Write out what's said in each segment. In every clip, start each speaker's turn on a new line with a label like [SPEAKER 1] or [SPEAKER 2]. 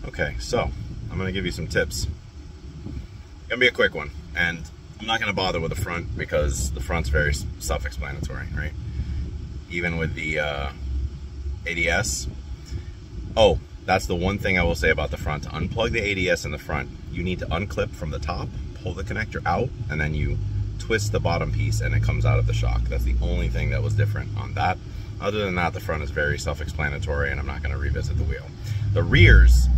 [SPEAKER 1] Okay, so I'm gonna give you some tips. Gonna be a quick one, and I'm not gonna bother with the front because the front's very self-explanatory, right? Even with the ADS. Oh, that's the one thing I will say about the front. To unplug the ADS in the front, you need to unclip from the top, pull the connector out, and then you twist the bottom piece and it comes out of the shock. That's the only thing that was different on that. Other than that, the front is very self-explanatory, and I'm not gonna revisit the wheel. The rears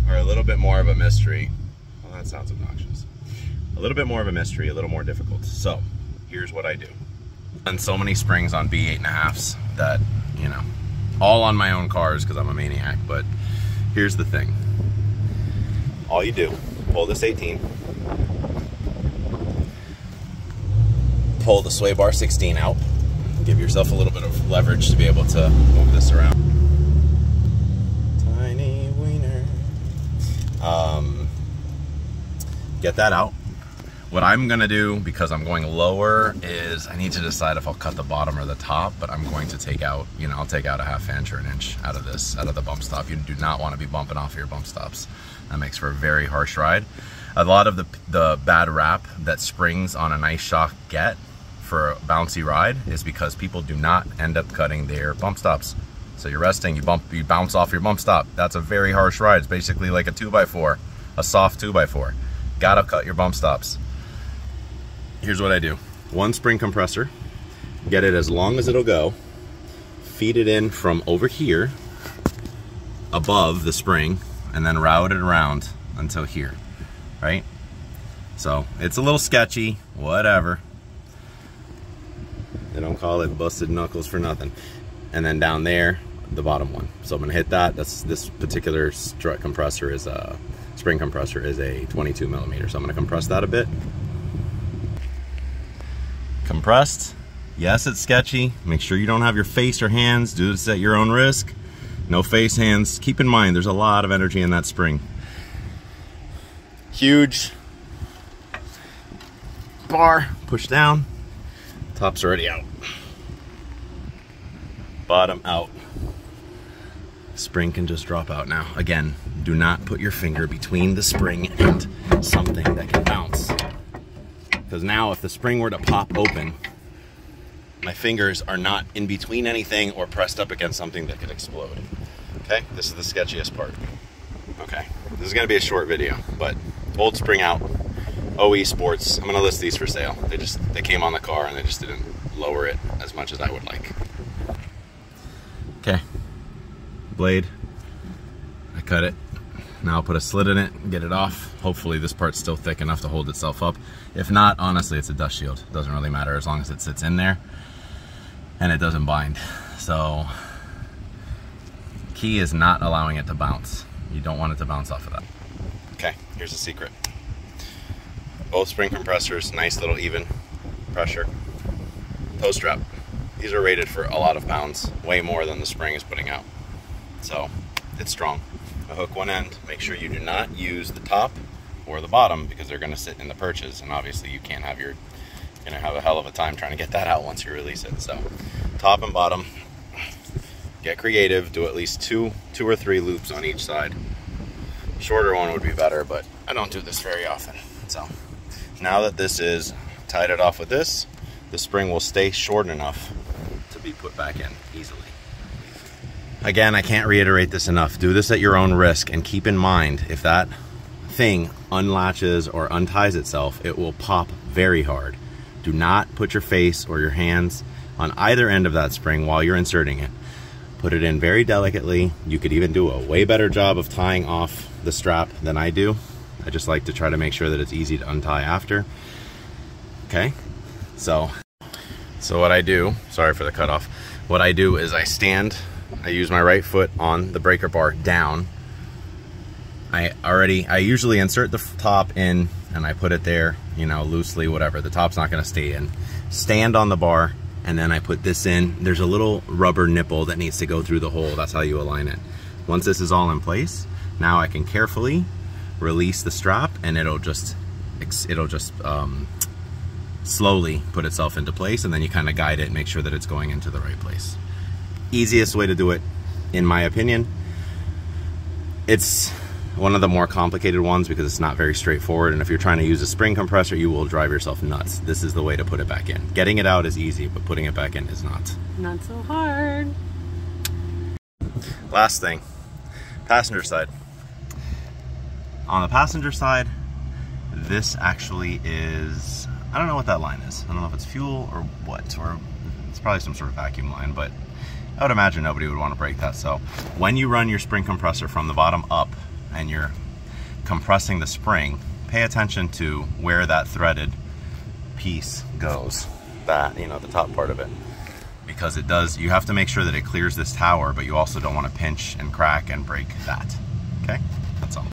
[SPEAKER 1] are a little bit more of a mystery. Well, that sounds obnoxious. A little bit more of a mystery, a little more difficult. So here's what I do. I've done so many springs on B8.5s that, you know, all on my own cars because I'm a maniac, but here's the thing. All you do, pull this 18, pull the sway bar 16 out, give yourself a little bit of leverage to be able to move this around. Tiny wiener. Get that out. What I'm gonna do, because I'm going lower, is I need to decide if I'll cut the bottom or the top, but I'm going to take out, you know, I'll take out a ½ inch or an inch out of this, out of the bump stop. You do not want to be bumping off your bump stops. That makes for a very harsh ride. A lot of the bad rap that springs on a nice shock get for a bouncy ride is because people do not end up cutting their bump stops. So you're resting, you bounce off your bump stop. That's a very harsh ride. It's basically like a 2x4, a soft 2x4. Gotta cut your bump stops. Here's what I do. One spring compressor, get it as long as it'll go, feed it in from over here, above the spring, and then route it around until here, right? So it's a little sketchy, whatever. They don't call it busted knuckles for nothing. And then down there, the bottom one. So I'm gonna hit that. This particular strut compressor is a, spring compressor is a 22 millimeter. So I'm gonna compress that a bit. Compressed. Yes, it's sketchy. Make sure you don't have your face or hands. Do this at your own risk. No face, hands. Keep in mind, there's a lot of energy in that spring. Huge bar, push down. Top's already out. Bottom out. Spring can just drop out now. Again, do not put your finger between the spring and something that can bounce. Because now if the spring were to pop open, my fingers are not in between anything or pressed up against something that could explode. Okay, this is the sketchiest part. Okay, this is gonna be a short video, but old spring out, OE Sports. I'm gonna list these for sale. They came on the car and they just didn't lower it as much as I would like. Okay, blade, I cut it. Now I'll put a slit in it and get it off. Hopefully this part's still thick enough to hold itself up. If not, honestly, it's a dust shield. It doesn't really matter as long as it sits in there and it doesn't bind. So, key is not allowing it to bounce. You don't want it to bounce off of that. Okay, here's the secret. Both spring compressors, nice little even pressure. Toe strap. These are rated for a lot of pounds, way more than the spring is putting out. So, it's strong. I hook one end. Make sure you do not use the top or the bottom because they're gonna sit in the perches, and obviously you can't have you're gonna have a hell of a time trying to get that out once you release it. So, top and bottom, get creative, do at least two or three loops on each side. Shorter one would be better, but I don't do this very often. So, now that this is tied it off with this, the spring will stay short enough to be put back in easily. Again, I can't reiterate this enough. Do this at your own risk, and keep in mind, if that thing unlatches or unties itself, it will pop very hard. Do not put your face or your hands on either end of that spring while you're inserting it. Put it in very delicately. You could even do a way better job of tying off the strap than I do. I just like to try to make sure that it's easy to untie after. Okay, so what I do, sorry for the cutoff, what I do is I use my right foot on the breaker bar down. I usually insert the top in and I put it there, you know, loosely, whatever. The top's not gonna stay in. Stand on the bar, and then I put this in. There's a little rubber nipple that needs to go through the hole. That's how you align it. Once this is all in place, now I can carefully release the strap, and it'll just slowly put itself into place, and then you kind of guide it and make sure that it's going into the right place. Easiest way to do it, in my opinion. It's one of the more complicated ones because it's not very straightforward, and if you're trying to use a spring compressor, you will drive yourself nuts. This is the way to put it back in. Getting it out is easy, but putting it back in is not.
[SPEAKER 2] Not so hard.
[SPEAKER 1] Last thing, passenger side. On the passenger side, this actually is, I don't know what that line is. I don't know if it's fuel or what, or it's probably some sort of vacuum line, but I would imagine nobody would want to break that. So when you run your spring compressor from the bottom up and you're compressing the spring, pay attention to where that threaded piece goes, that, you know, the top part of it, because it does, you have to make sure that it clears this tower, but you also don't want to pinch and crack and break that. Okay, that's all.